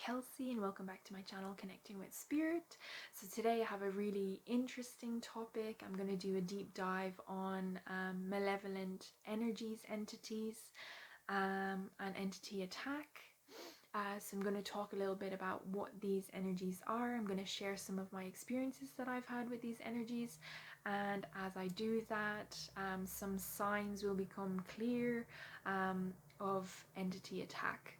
Kelsey and welcome back to my channel Connecting with Spirit. So today I have a really interesting topic. I'm going to do a deep dive on malevolent entities, and entity attack. So I'm going to talk a little bit about what these energies are. I'm going to share some of my experiences that I've had with these energies, and as I do that, some signs will become clear of entity attack.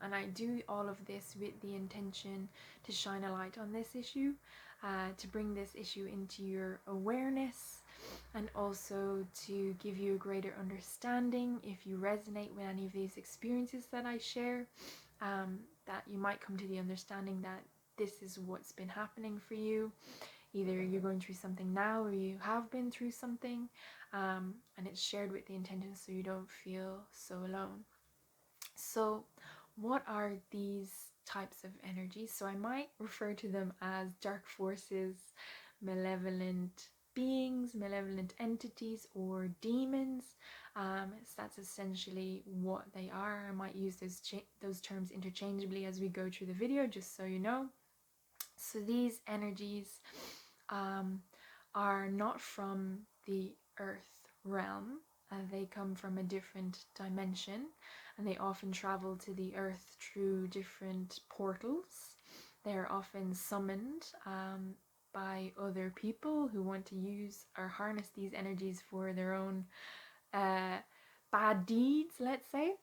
And I do all of this with the intention to shine a light on this issue, to bring this issue into your awareness, and also to give you a greater understanding if you resonate with any of these experiences that I share, that you might come to the understanding that this is what's been happening for you. Either you're going through something now or you have been through something, and it's shared with the intention so you don't feel so alone. So what are these types of energies? So I might refer to them as dark forces, malevolent beings, malevolent entities, or demons. So that's essentially what they are. I might use those terms interchangeably as we go through the video, just so you know. So these energies are not from the earth realm. They come from a different dimension, and they often travel to the earth through different portals. They're often summoned by other people who want to use or harness these energies for their own bad deeds, let's say.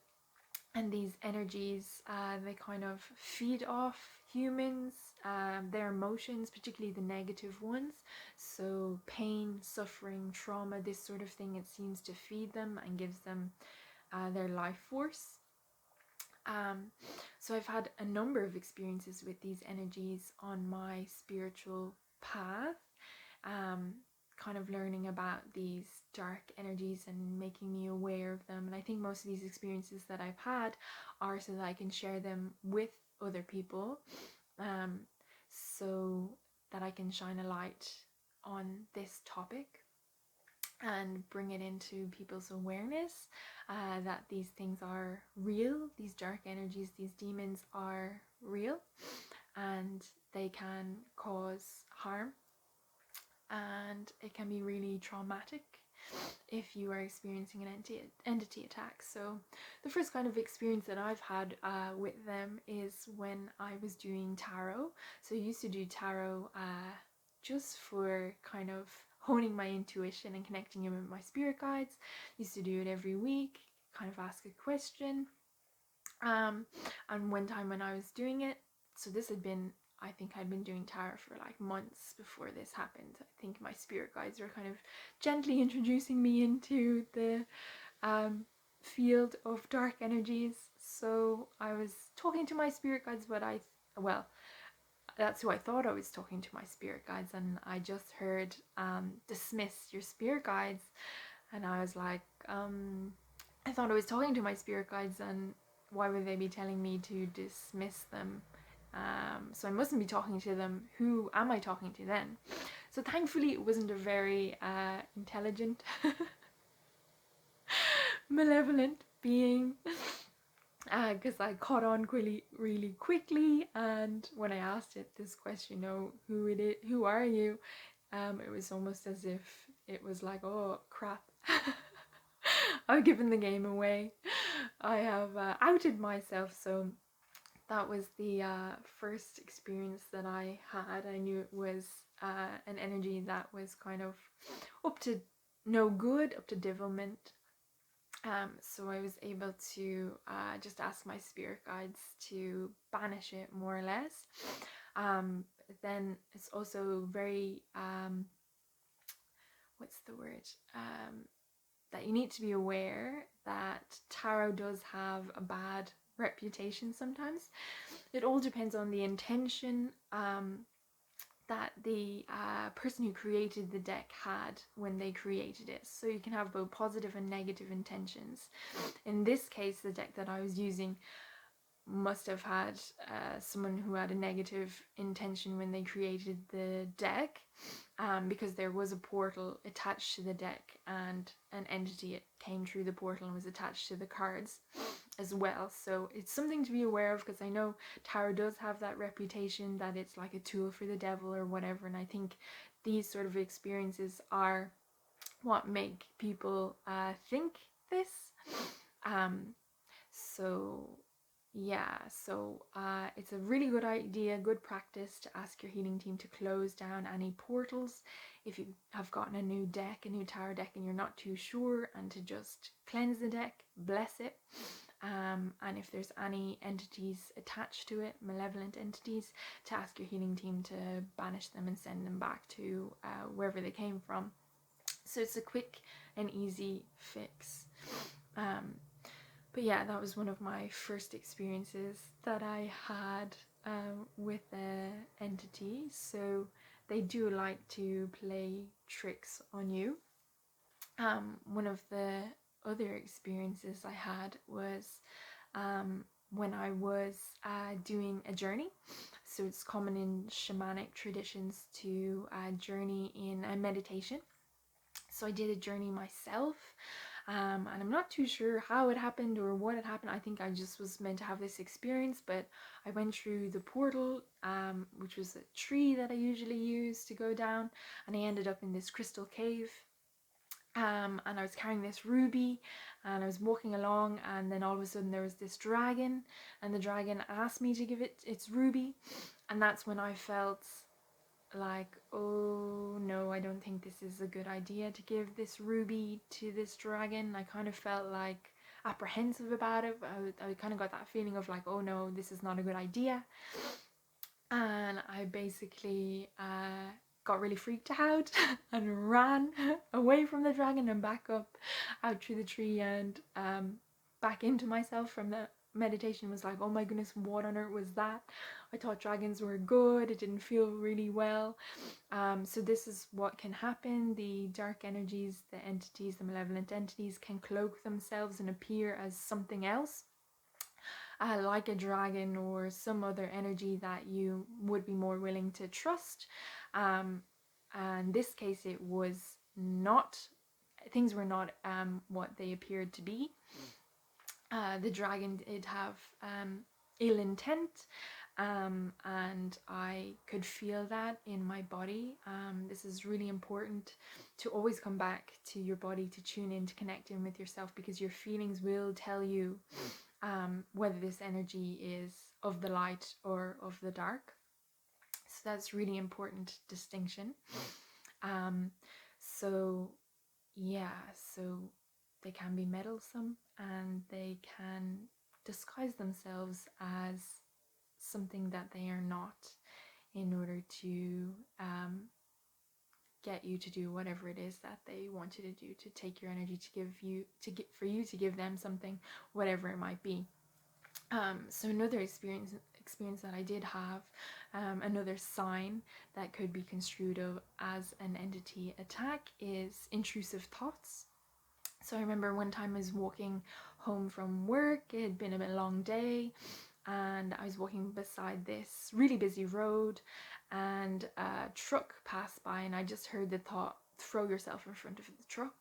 And these energies, they kind of feed off humans, their emotions, particularly the negative ones. So pain, suffering, trauma, this sort of thing, it seems to feed them and gives them their life force. So I've had a number of experiences with these energies on my spiritual path, kind of learning about these dark energies and making me aware of them. And I think most of these experiences that I've had are so that I can share them with other people, so that I can shine a light on this topic and bring it into people's awareness, that these things are real, these dark energies, these demons are real, and they can cause harm, and it can be really traumatic if you are experiencing an entity attack. So the first kind of experience that I've had with them is when I was doing tarot. So I used to do tarot just for kind of honing my intuition and connecting in with my spirit guides. Used to do it every week, kind of ask a question. And one time when I was doing it, so this had been, I think I'd been doing tarot for like months before this happened. I think my spirit guides were kind of gently introducing me into the field of dark energies. So I was talking to my spirit guides, but that's who I thought I was talking to, my spirit guides, and I just heard dismiss your spirit guides, and I was like, I thought I was talking to my spirit guides, and why would they be telling me to dismiss them? So I mustn't be talking to them. Who am I talking to then? So thankfully it wasn't a very intelligent malevolent being, because I caught on really quickly, and when I asked it this question, who are you, it was almost as if it was like, oh crap, I've given the game away, I have outed myself. So that was the first experience that I had. I knew it was an energy that was kind of up to no good, up to devilment. So I was able to just ask my spirit guides to banish it, more or less. Then it's also very, what's the word? That you need to be aware that tarot does have a bad reputation sometimes. It all depends on the intention that the person who created the deck had when they created it. So you can have both positive and negative intentions. In this case, the deck that I was using must have had someone who had a negative intention when they created the deck, because there was a portal attached to the deck and an entity came through the portal and was attached to the cards. as well. So it's something to be aware of, because I know tarot does have that reputation that it's like a tool for the devil or whatever, and I think these sort of experiences are what make people think this. So yeah, so it's a really good idea, good practice to ask your healing team to close down any portals if you have gotten a new deck, a new tarot deck, and you're not too sure, and to just cleanse the deck, bless it. And if there's any entities attached to it, malevolent entities, to ask your healing team to banish them and send them back to wherever they came from. So it's a quick and easy fix. But yeah, that was one of my first experiences that I had with an entity. So they do like to play tricks on you. One of the other experiences I had was when I was doing a journey. So it's common in shamanic traditions to journey in a meditation. So I did a journey myself, and I'm not too sure how it happened or what had happened. I think I just was meant to have this experience, but I went through the portal, which was a tree that I usually use to go down, and I ended up in this crystal cave. And I was carrying this ruby, and I was walking along, and then all of a sudden there was this dragon, and the dragon asked me to give it its ruby, and that's when I felt like, oh no, I don't think this is a good idea to give this ruby to this dragon. I kind of felt like apprehensive about it. I kind of got that feeling of like, oh no, this is not a good idea. And I basically got really freaked out and ran away from the dragon and back up out through the tree and back into myself from the meditation. Was like, oh my goodness, what on earth was that? I thought dragons were good. It didn't feel really well. So this is what can happen. The dark energies, the entities, the malevolent entities can cloak themselves and appear as something else. Like a dragon or some other energy that you would be more willing to trust. And in this case, it was not, things were not what they appeared to be. The dragon did have ill intent, and I could feel that in my body. This is really important to always come back to your body, to tune in, to connect in with yourself, because your feelings will tell you whether this energy is of the light or of the dark. So that's really important distinction. So yeah, so they can be meddlesome, and they can disguise themselves as something that they are not, in order to get you to do whatever it is that they want you to do, to take your energy, to give you, for you to give them something, whatever it might be. So another experience that I did have, another sign that could be construed as an entity attack, is intrusive thoughts. So I remember one time I was walking home from work. It had been a long day, and I was walking beside this really busy road, and a truck passed by, and I just heard the thought, throw yourself in front of the truck.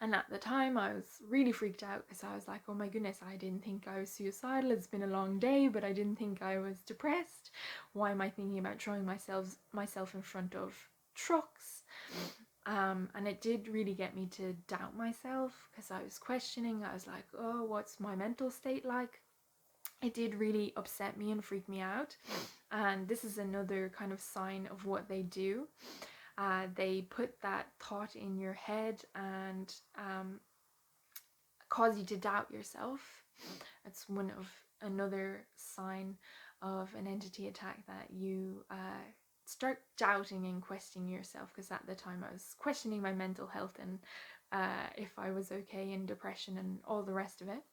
And at the time I was really freaked out, because I was like, oh my goodness, I didn't think I was suicidal. It's been a long day, but I didn't think I was depressed. Why am I thinking about throwing myself in front of trucks? And it did really get me to doubt myself, because I was questioning. I was like, oh, what's my mental state like? It did really upset me and freak me out. And this is another kind of sign of what they do. They put that thought in your head and cause you to doubt yourself. It's another sign of an entity attack, that you start doubting and questioning yourself, because at the time I was questioning my mental health and if I was okay, and depression and all the rest of it.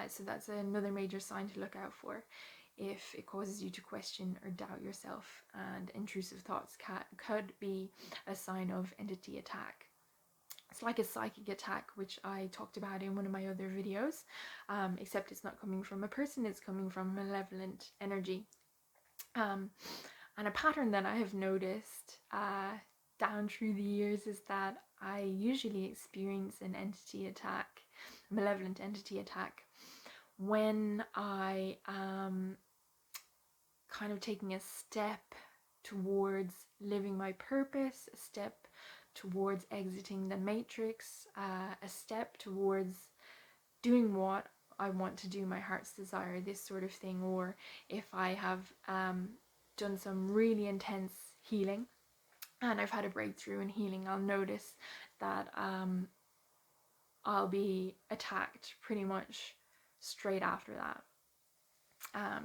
So that's another major sign to look out for, if it causes you to question or doubt yourself. And intrusive thoughts could be a sign of entity attack. It's like a psychic attack, which I talked about in one of my other videos, except it's not coming from a person, it's coming from malevolent energy. And a pattern that I have noticed down through the years is that I usually experience an entity attack malevolent entity attack, when I am kind of taking a step towards living my purpose, a step towards exiting the matrix, a step towards doing what I want to do, my heart's desire, this sort of thing. Or if I have done some really intense healing and I've had a breakthrough in healing, I'll notice that I'll be attacked pretty much straight after that.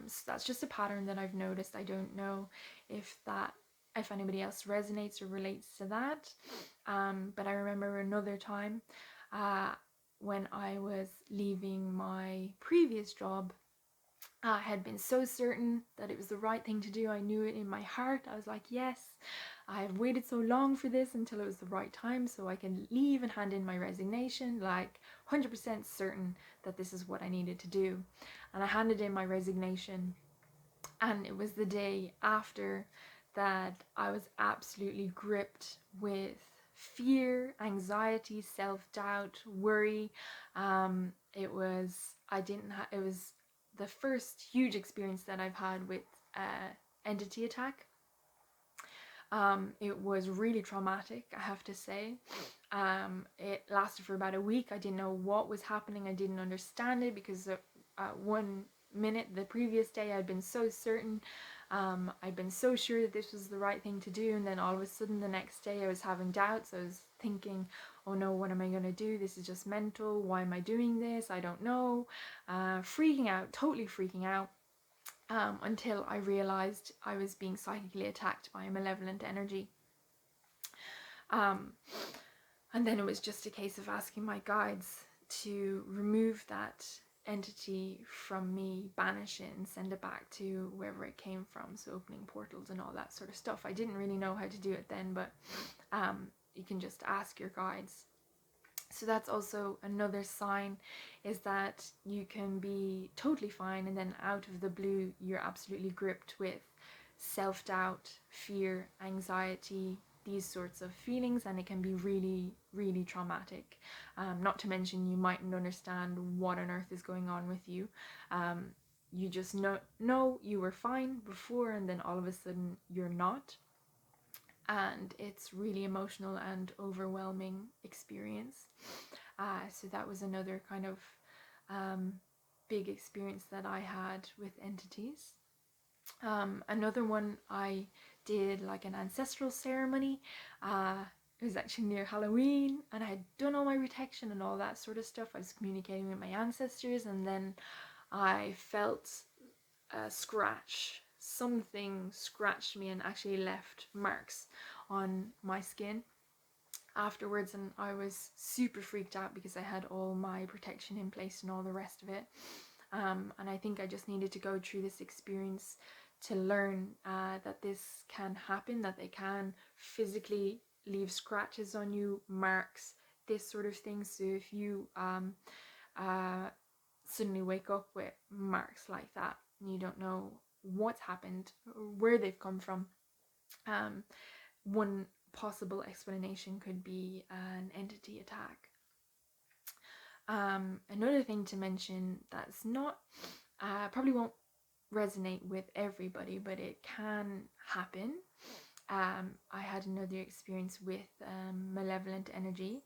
So that's just a pattern that I've noticed. I don't know if anybody else resonates or relates to that. But I remember another time when I was leaving my previous job. I had been so certain that it was the right thing to do. I knew it in my heart. I was like, yes, I've waited so long for this until it was the right time so I can leave and hand in my resignation, like 100% certain that this is what I needed to do. And I handed in my resignation, and it was the day after that I was absolutely gripped with fear, anxiety, self-doubt, worry. It was the first huge experience that I've had with entity attack. It was really traumatic, I have to say. It lasted for about a week. I didn't know what was happening. I didn't understand it because 1 minute the previous day I'd been so certain. I'd been so sure that this was the right thing to do, and then all of a sudden the next day I was having doubts. I was thinking, oh no, what am I going to do? This is just mental. Why am I doing this? I don't know. Freaking out, totally freaking out. Until I realized I was being psychically attacked by a malevolent energy. And then it was just a case of asking my guides to remove that entity from me, banish it, and send it back to wherever it came from. So opening portals and all that sort of stuff. I didn't really know how to do it then, but you can just ask your guides. So that's also another sign, is that you can be totally fine and then out of the blue you're absolutely gripped with self-doubt, fear, anxiety, these sorts of feelings, and it can be really, really traumatic. Not to mention you mightn't understand what on earth is going on with you. You just know you were fine before, and then all of a sudden you're not. And it's really emotional and overwhelming experience. So that was another kind of big experience that I had with entities. Another one, I did like an ancestral ceremony. It was actually near Halloween, and I had done all my protection and all that sort of stuff. I was communicating with my ancestors, and then I felt a scratch. Something scratched me and actually left marks on my skin afterwards, and I was super freaked out because I had all my protection in place and all the rest of it. And I think I just needed to go through this experience to learn that this can happen, that they can physically leave scratches on you, marks, this sort of thing. So if you suddenly wake up with marks like that and you don't know what's happened or where they've come from, one possible explanation could be an entity attack. Another thing to mention that's not, probably won't resonate with everybody, but it can happen. I had another experience with malevolent energy.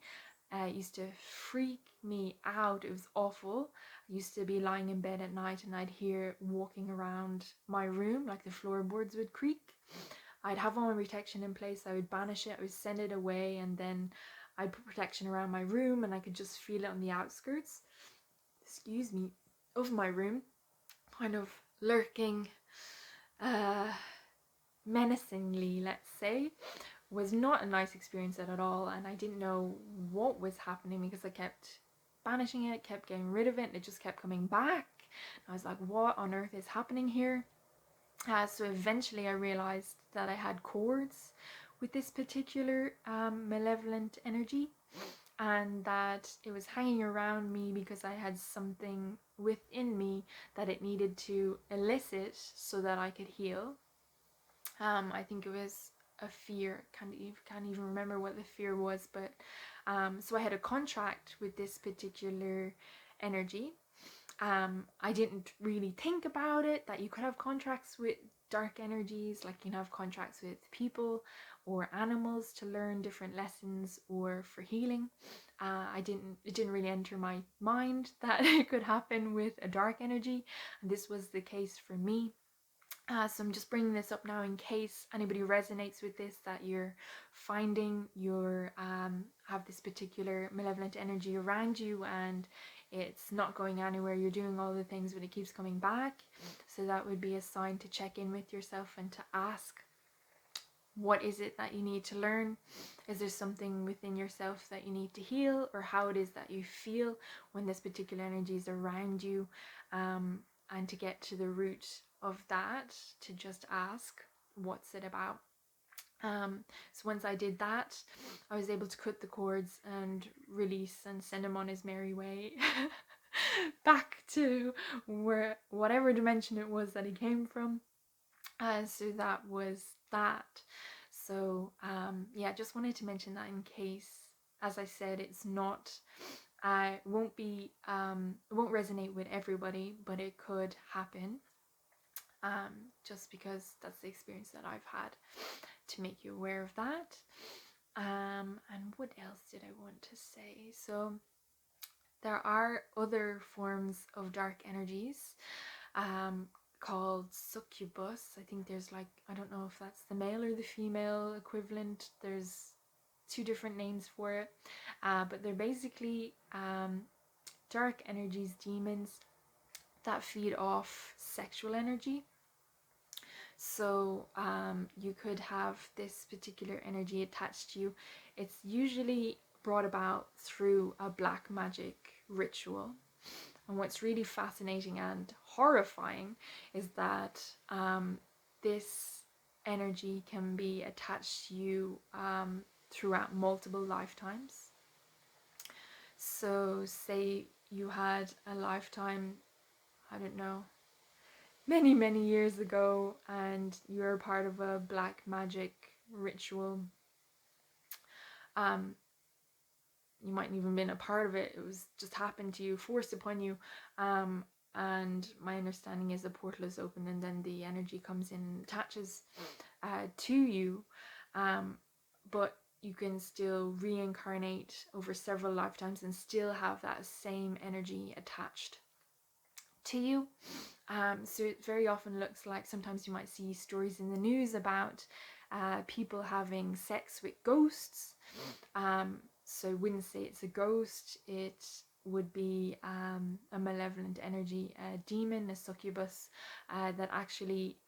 It used to freak me out. It was awful. I used to be lying in bed at night and I'd hear walking around my room, like the floorboards would creak. I'd have all my protection in place. I would banish it, I would send it away, and then I'd put protection around my room, and I could just feel it on the outskirts, excuse me, of my room, kind of lurking menacingly, let's say. Was not a nice experience at all, and I didn't know what was happening because I kept banishing it, kept getting rid of it, and it just kept coming back. I was like, what on earth is happening here? So eventually I realized that I had cords with this particular malevolent energy, and that it was hanging around me because I had something within me that it needed to elicit so that I could heal. I think it was a fear. Can't even remember what the fear was, but so I had a contract with this particular energy. I didn't really think about it, that you could have contracts with dark energies, like you can have contracts with people or animals to learn different lessons or for healing. It didn't really enter my mind that it could happen with a dark energy, and this was the case for me. So I'm just bringing this up now in case anybody resonates with this, that you're finding you're have this particular malevolent energy around you and it's not going anywhere. You're doing all the things, but it keeps coming back. So that would be a sign to check in with yourself and to ask, what is it that you need to learn? Is there something within yourself that you need to heal, or how it is that you feel when this particular energy is around you? And to get to the root of that, to just ask, what's it about? So once I did that, I was able to cut the cords and release and send him on his merry way back to whatever dimension it was that he came from. So that was that. So yeah, just wanted to mention that in case, as I said, it's not, it won't resonate with everybody, but it could happen. Just because that's the experience that I've had, to make you aware of that. And what else did I want to say? So there are other forms of dark energies called succubus. I think there's like, I don't know if that's the male or the female equivalent. There's two different names for it, but they're basically dark energies, demons that feed off sexual energy. So you could have this particular energy attached to you. It's usually brought about through a black magic ritual. And what's really fascinating and horrifying is that this energy can be attached to you throughout multiple lifetimes. So say you had a lifetime, I don't know, many years ago, and you're part of a black magic ritual. You mightn't even been a part of it. It was just happened to you, forced upon you. And my understanding is the portal is open and then the energy comes in and attaches to you. But you can still reincarnate over several lifetimes and still have that same energy attached to you. So it very often looks like, sometimes you might see stories in the news about people having sex with ghosts. So I wouldn't say it's a ghost, it would be a malevolent energy, a demon, a succubus, that actually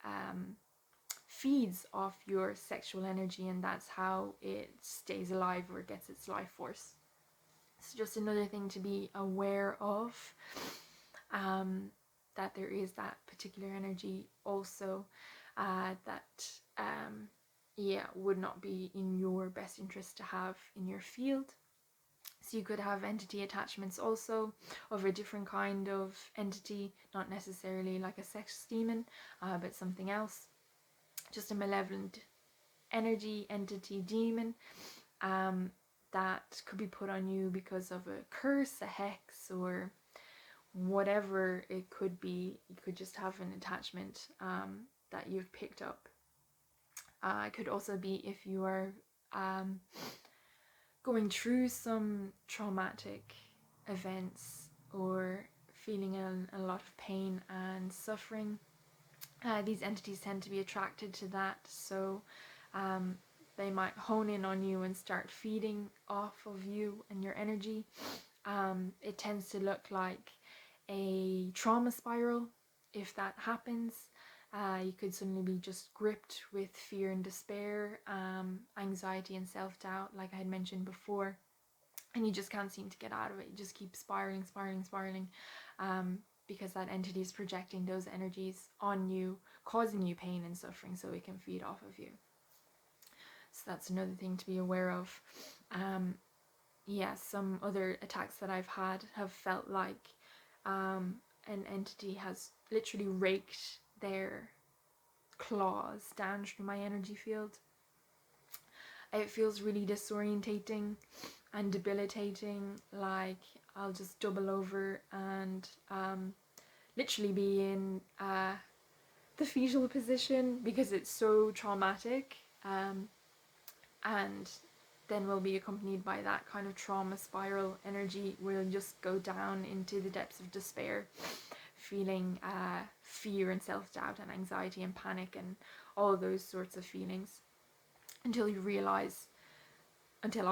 feeds off your sexual energy, and that's how it stays alive or gets its life force. So just another thing to be aware of, that there is that particular energy also that would not be in your best interest to have in your field. So you could have entity attachments also of a different kind of entity, not necessarily like a sex demon, but something else, just a malevolent energy, entity, demon, that could be put on you because of a curse, a hex, or whatever it could be. You could just have an attachment that you've picked up. It could also be if you are going through some traumatic events or feeling a lot of pain and suffering. These entities tend to be attracted to that, so they might hone in on you and start feeding off of you and your energy. It tends to look like a trauma spiral. If that happens, you could suddenly be just gripped with fear and despair, anxiety and self-doubt, like I had mentioned before, and you just can't seem to get out of it. You just keep spiraling, because that entity is projecting those energies on you, causing you pain and suffering, so it can feed off of you. So that's another thing to be aware of. Some other attacks that I've had have felt like an entity has literally raked their claws down through my energy field. It feels really disorientating and debilitating. Like I'll just double over and literally be in the fetal position because it's so traumatic, and then we'll be accompanied by that kind of trauma spiral energy. We'll just go down into the depths of despair, feeling fear and self-doubt and anxiety and panic and all those sorts of feelings, until I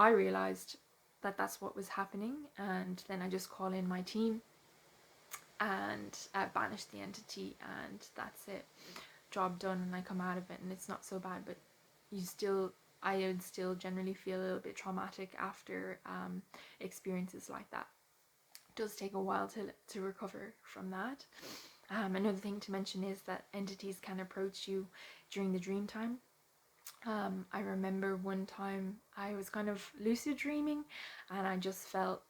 realized that that's what was happening. And then I just call in my team and banish the entity, and that's it, job done, and I come out of it and it's not so bad. But I would still generally feel a little bit traumatic after experiences like that. It does take a while to recover from that. Another thing to mention is that entities can approach you during the dream time. I remember one time I was kind of lucid dreaming and I just felt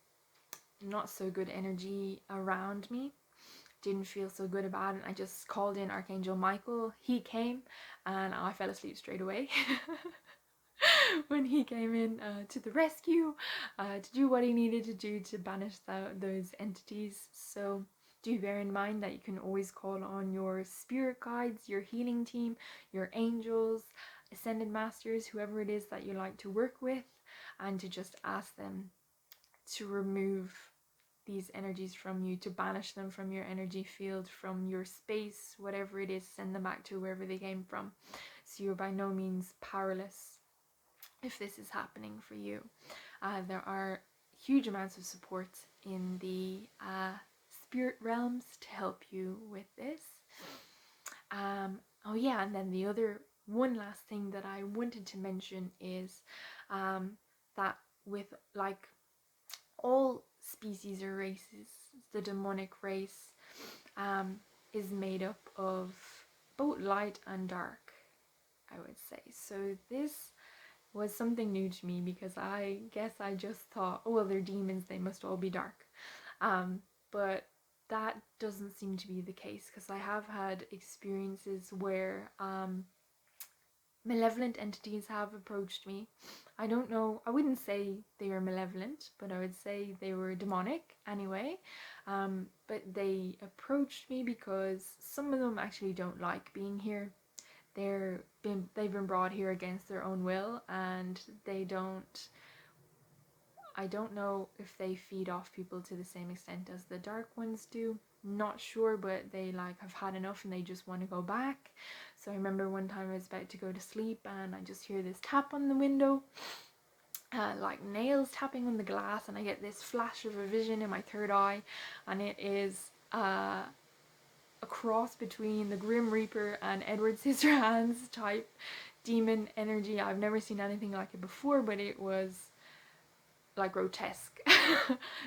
not so good energy around me. Didn't feel so good about it. I just called in Archangel Michael. He came and I fell asleep straight away. When he came in to the rescue to do what he needed to do to banish those entities. So do bear in mind that you can always call on your spirit guides, your healing team, your angels, ascended masters, whoever it is that you like to work with, and to just ask them to remove these energies from you, to banish them from your energy field, from your space, whatever it is. Send them back to wherever they came from. So you're by no means powerless if this is happening for you. There are huge amounts of support in the spirit realms to help you with this. Oh yeah, and then the other one last thing that I wanted to mention is that with like all species or races, the demonic race is made up of both light and dark, I would say. So this was something new to me because I guess I just thought, oh well, they're demons, they must all be dark. But that doesn't seem to be the case, because I have had experiences where malevolent entities have approached me. I don't know, I wouldn't say they were malevolent, but I would say they were demonic anyway. But they approached me because some of them actually don't like being here. They've been brought here against their own will, and I don't know if they feed off people to the same extent as the dark ones do. Not sure, but they like have had enough and they just want to go back. So I remember one time I was about to go to sleep and I just hear this tap on the window, like nails tapping on the glass, and I get this flash of a vision in my third eye, and it is a cross between the Grim Reaper and Edward Scissorhands type demon energy. I've never seen anything like it before, but it was like grotesque,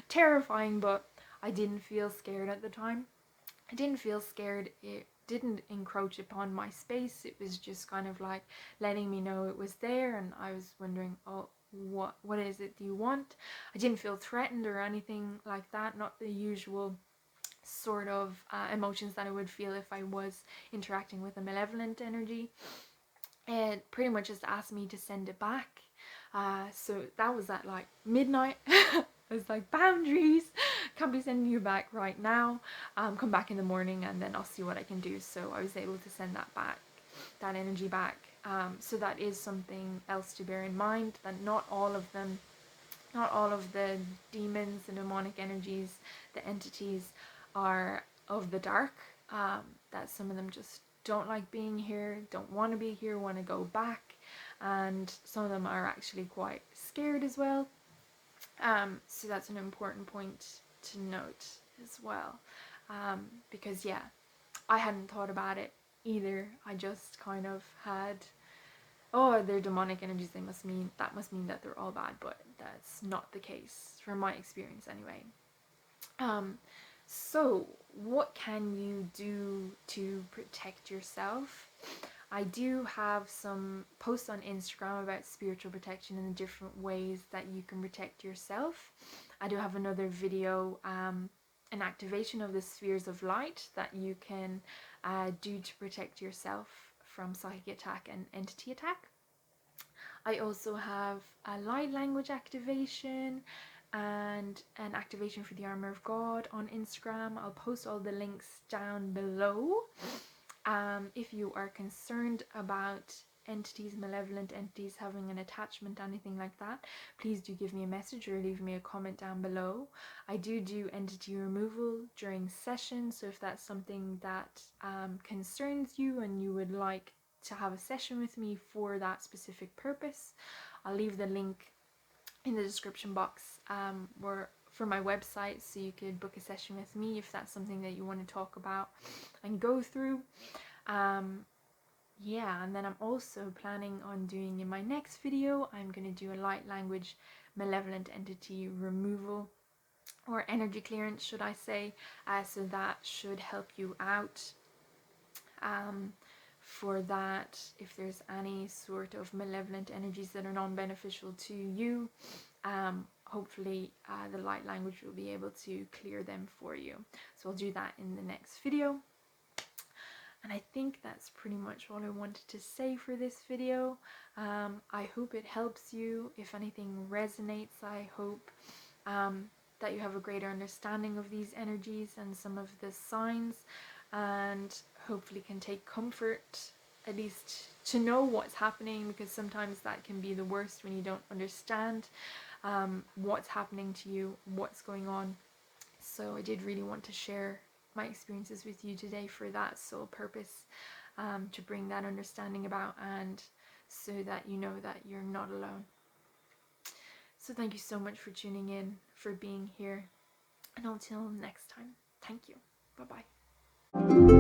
terrifying, but I didn't feel scared at the time. I didn't feel scared. It didn't encroach upon my space. It was just kind of like letting me know it was there, and I was wondering, oh, what is it you want? I didn't feel threatened or anything like that, not the usual sort of emotions that I would feel if I was interacting with a malevolent energy. It pretty much just asked me to send it back. So that was at like midnight. I was like, boundaries, can't be sending you back right now. Come back in the morning and then I'll see what I can do. So I was able to send that energy back. So that is something else to bear in mind, that not all of the demons, the demonic energies, the entities are of the dark. That some of them just don't like being here, don't want to be here, want to go back, and some of them are actually quite scared as well. So that's an important point to note as well, because yeah, I hadn't thought about it either. I just kind of had, oh, they're demonic energies, that must mean that they're all bad, but that's not the case from my experience anyway. So what can you do to protect yourself? I do have some posts on Instagram about spiritual protection and the different ways that you can protect yourself. I do have another video, an activation of the spheres of light that you can do to protect yourself from psychic attack and entity attack. I also have a light language activation and an activation for the armor of God on Instagram. I'll post all the links down below. If you are concerned about entities, malevolent entities having an attachment, anything like that, please do give me a message or leave me a comment down below. I do entity removal during sessions, so if that's something that concerns you and you would like to have a session with me for that specific purpose, I'll leave the link in the description box for my website, so you could book a session with me if that's something that you want to talk about and go through. Yeah, and then I'm also planning on doing, in my next video, I'm going to do a light language malevolent entity removal, or energy clearance should I say, so that should help you out. For that, if there's any sort of malevolent energies that are non-beneficial to you, hopefully the light language will be able to clear them for you. So I'll do that in the next video. And I think that's pretty much all I wanted to say for this video. I hope it helps you. If anything resonates, I hope that you have a greater understanding of these energies and some of the signs, and hopefully can take comfort, at least to know what's happening, because sometimes that can be the worst when you don't understand what's happening to you, what's going on. So I did really want to share my experiences with you today for that sole purpose, to bring that understanding about, and so that you know that you're not alone. So thank you so much for tuning in, for being here, and until next time, thank you. Bye bye.